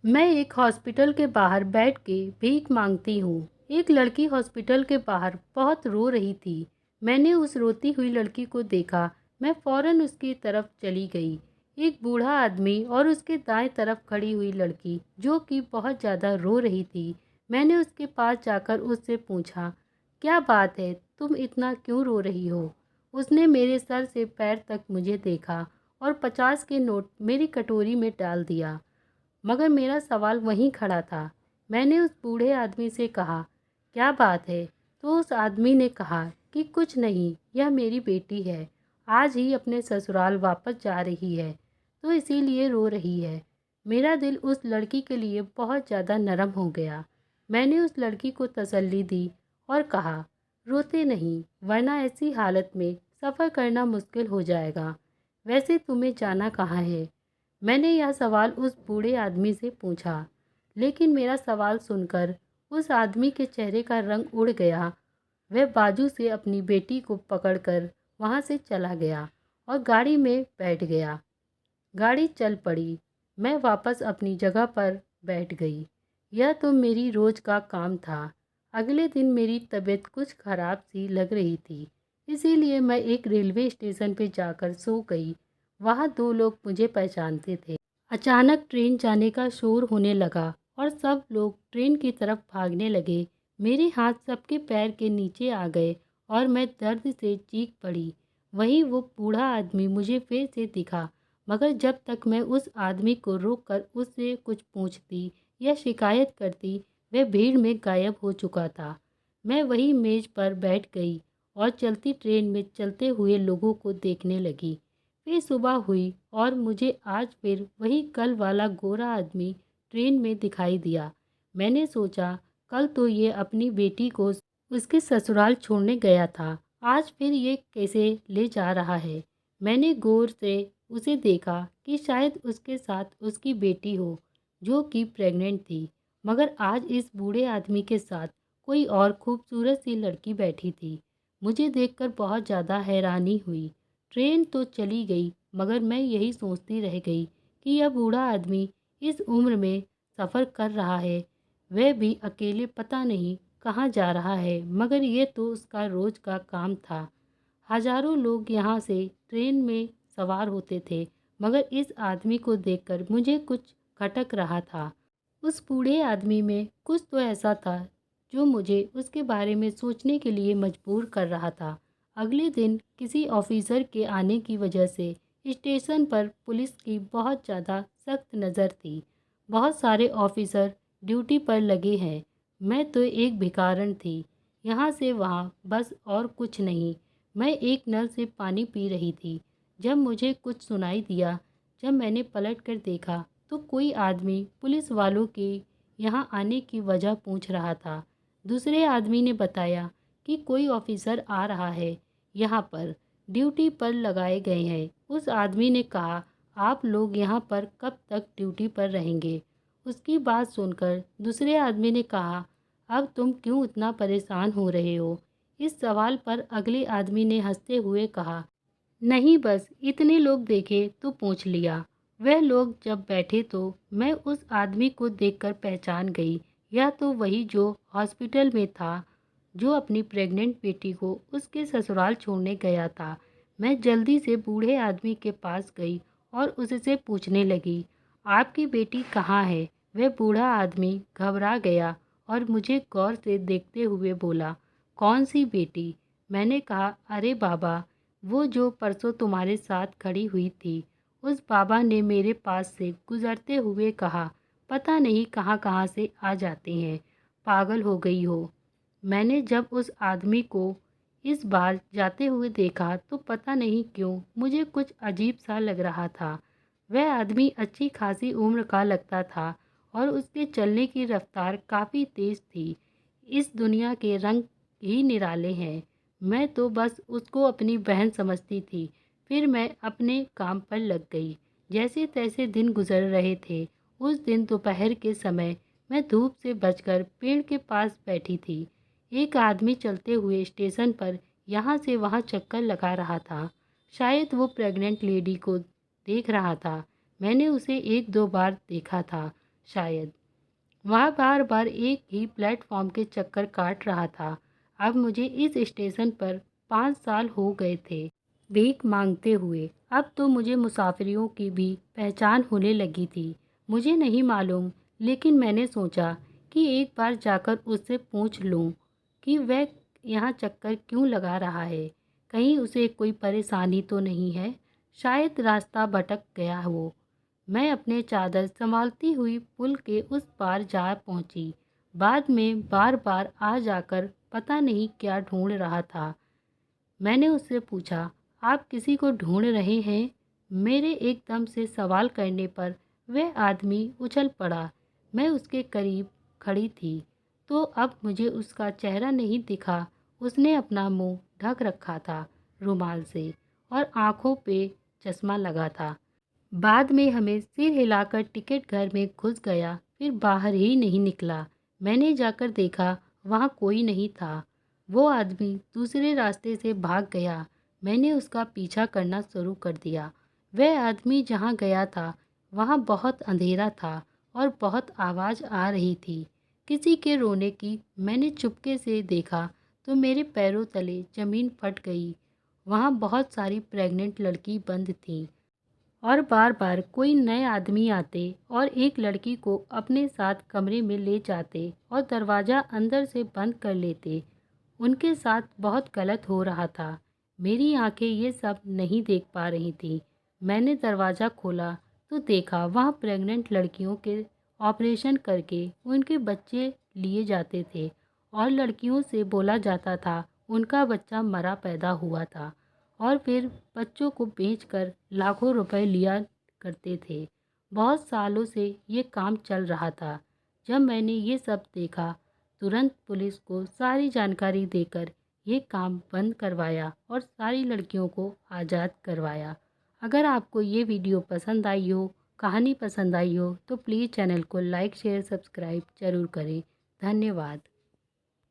मैं एक हॉस्पिटल के बाहर बैठ के भीख मांगती हूँ। एक लड़की हॉस्पिटल के बाहर बहुत रो रही थी। मैंने उस रोती हुई लड़की को देखा। मैं फौरन उसकी तरफ चली गई। एक बूढ़ा आदमी और उसके दाएं तरफ खड़ी हुई लड़की जो कि बहुत ज़्यादा रो रही थी। मैंने उसके पास जाकर उससे पूछा, क्या बात है, तुम इतना क्यों रो रही हो? उसने मेरे सर से पैर तक मुझे देखा और 50 के नोट मेरी कटोरी में डाल दिया। मगर मेरा सवाल वहीं खड़ा था। मैंने उस बूढ़े आदमी से कहा, क्या बात है? तो उस आदमी ने कहा कि कुछ नहीं, यह मेरी बेटी है। आज ही अपने ससुराल वापस जा रही है, तो इसीलिए रो रही है। मेरा दिल उस लड़की के लिए बहुत ज़्यादा नरम हो गया। मैंने उस लड़की को तसल्ली दी और कहा, रोते नहीं, वरना ऐसी हालत में सफ़र करना मुश्किल हो जाएगा। वैसे तुम्हें जाना कहाँ है? मैंने यह सवाल उस बूढ़े आदमी से पूछा, लेकिन मेरा सवाल सुनकर उस आदमी के चेहरे का रंग उड़ गया। वह बाजू से अपनी बेटी को पकड़कर वहाँ से चला गया और गाड़ी में बैठ गया। गाड़ी चल पड़ी। मैं वापस अपनी जगह पर बैठ गई। यह तो मेरी रोज़ का काम था। अगले दिन मेरी तबीयत कुछ खराब सी लग रही थी, इसीलिए मैं एक रेलवे स्टेशन पर जाकर सो गई। वहाँ दो लोग मुझे पहचानते थे। अचानक ट्रेन जाने का शोर होने लगा और सब लोग ट्रेन की तरफ भागने लगे। मेरे हाथ सबके पैर के नीचे आ गए और मैं दर्द से चीख पड़ी। वहीं वो बूढ़ा आदमी मुझे फिर से दिखा, मगर जब तक मैं उस आदमी को रोककर उससे कुछ पूछती या शिकायत करती, वह भीड़ में गायब हो चुका था। मैं वही मेज पर बैठ गई और चलती ट्रेन में चलते हुए लोगों को देखने लगी। फिर सुबह हुई और मुझे आज फिर वही कल वाला गोरा आदमी ट्रेन में दिखाई दिया। मैंने सोचा, कल तो ये अपनी बेटी को उसके ससुराल छोड़ने गया था, आज फिर ये कैसे ले जा रहा है? मैंने गौर से उसे देखा कि शायद उसके साथ उसकी बेटी हो, जो कि प्रेग्नेंट थी। मगर आज इस बूढ़े आदमी के साथ कोई और खूबसूरत सी लड़की बैठी थी। मुझे देखकर बहुत ज़्यादा हैरानी हुई। ट्रेन तो चली गई, मगर मैं यही सोचती रह गई कि यह बूढ़ा आदमी इस उम्र में सफ़र कर रहा है, वह भी अकेले, पता नहीं कहाँ जा रहा है। मगर ये तो उसका रोज़ का काम था। हजारों लोग यहाँ से ट्रेन में सवार होते थे, मगर इस आदमी को देखकर मुझे कुछ खटक रहा था। उस बूढ़े आदमी में कुछ तो ऐसा था जो मुझे उसके बारे में सोचने के लिए मजबूर कर रहा था। अगले दिन किसी ऑफिसर के आने की वजह से स्टेशन पर पुलिस की बहुत ज़्यादा सख्त नज़र थी। बहुत सारे ऑफिसर ड्यूटी पर लगे हैं। मैं तो एक भिखारन थी, यहाँ से वहाँ, बस और कुछ नहीं। मैं एक नल से पानी पी रही थी जब मुझे कुछ सुनाई दिया। जब मैंने पलट कर देखा तो कोई आदमी पुलिस वालों के यहाँ आने की वजह पूछ रहा था। दूसरे आदमी ने बताया कि कोई ऑफिसर आ रहा है, यहाँ पर ड्यूटी पर लगाए गए हैं। उस आदमी ने कहा, आप लोग यहाँ पर कब तक ड्यूटी पर रहेंगे? उसकी बात सुनकर दूसरे आदमी ने कहा, अब तुम क्यों इतना परेशान हो रहे हो? इस सवाल पर अगले आदमी ने हंसते हुए कहा, नहीं, बस इतने लोग देखे तो पूछ लिया। वह लोग जब बैठे तो मैं उस आदमी को देखकर पहचान गई। यह तो वही जो हॉस्पिटल में था, जो अपनी प्रेग्नेंट बेटी को उसके ससुराल छोड़ने गया था। मैं जल्दी से बूढ़े आदमी के पास गई और उससे पूछने लगी, आपकी बेटी कहाँ है? वह बूढ़ा आदमी घबरा गया और मुझे गौर से देखते हुए बोला, कौन सी बेटी? मैंने कहा, अरे बाबा, वो जो परसों तुम्हारे साथ खड़ी हुई थी। उस बाबा ने मेरे पास से गुजरते हुए कहा, पता नहीं कहाँ कहाँ से आ जाते हैं, पागल हो गई हो। मैंने जब उस आदमी को इस बार जाते हुए देखा तो पता नहीं क्यों मुझे कुछ अजीब सा लग रहा था। वह आदमी अच्छी खासी उम्र का लगता था और उसके चलने की रफ्तार काफ़ी तेज़ थी। इस दुनिया के रंग ही निराले हैं। मैं तो बस उसको अपनी बहन समझती थी। फिर मैं अपने काम पर लग गई। जैसे तैसे दिन गुजर रहे थे। उस दिन दोपहर के समय मैं धूप से बचकर पेड़ के पास बैठी थी। एक आदमी चलते हुए स्टेशन पर यहाँ से वहाँ चक्कर लगा रहा था। शायद वो प्रेग्नेंट लेडी को देख रहा था। मैंने उसे एक दो बार देखा था। शायद। वह बार बार एक ही प्लेटफॉर्म के चक्कर काट रहा था। अब मुझे इस स्टेशन पर 5 साल हो गए थे भीख मांगते हुए। अब तो मुझे मुसाफिरों की भी पहचान होने लगी थी। मुझे नहीं मालूम, लेकिन मैंने सोचा कि एक बार जाकर उससे पूछ लूं कि वह यहाँ चक्कर क्यों लगा रहा है। कहीं उसे कोई परेशानी तो नहीं है। शायद रास्ता भटक गया हो। मैं अपने चादर संभालती हुई पुल के उस पार जा पहुंची। बाद में बार बार आ जाकर पता नहीं क्या ढूंढ रहा था। मैंने उससे पूछा, आप किसी को ढूंढ रहे हैं? मेरे एकदम से सवाल करने पर वह आदमी उछल पड़ा। मैं उसके करीब खड़ी थी तो अब मुझे उसका चेहरा नहीं दिखा। उसने अपना मुंह ढक रखा था रुमाल से और आंखों पे चश्मा लगा था। बाद में हमें सिर हिलाकर टिकट घर में घुस गया, फिर बाहर ही नहीं निकला। मैंने जाकर देखा, वहाँ कोई नहीं था। वो आदमी दूसरे रास्ते से भाग गया। मैंने उसका पीछा करना शुरू कर दिया। वह आदमी जहाँ गया था वहाँ बहुत अंधेरा था और बहुत आवाज़ आ रही थी किसी के रोने की। मैंने चुपके से देखा तो मेरे पैरों तले ज़मीन फट गई। वहाँ बहुत सारी प्रेग्नेंट लड़की बंद थीं और बार बार कोई नए आदमी आते और एक लड़की को अपने साथ कमरे में ले जाते और दरवाज़ा अंदर से बंद कर लेते। उनके साथ बहुत गलत हो रहा था। मेरी आंखें ये सब नहीं देख पा रही थी। मैंने दरवाज़ा खोला तो देखा वहाँ प्रेग्नेंट लड़कियों के ऑपरेशन करके उनके बच्चे लिए जाते थे और लड़कियों से बोला जाता था उनका बच्चा मरा पैदा हुआ था और फिर बच्चों को बेचकर लाखों रुपए लिया करते थे। बहुत सालों से ये काम चल रहा था। जब मैंने ये सब देखा, तुरंत पुलिस को सारी जानकारी देकर ये काम बंद करवाया और सारी लड़कियों को आज़ाद करवाया। अगर आपको ये वीडियो पसंद आई हो, कहानी पसंद आई हो, तो प्लीज़ चैनल को लाइक शेयर सब्सक्राइब ज़रूर करें। धन्यवाद।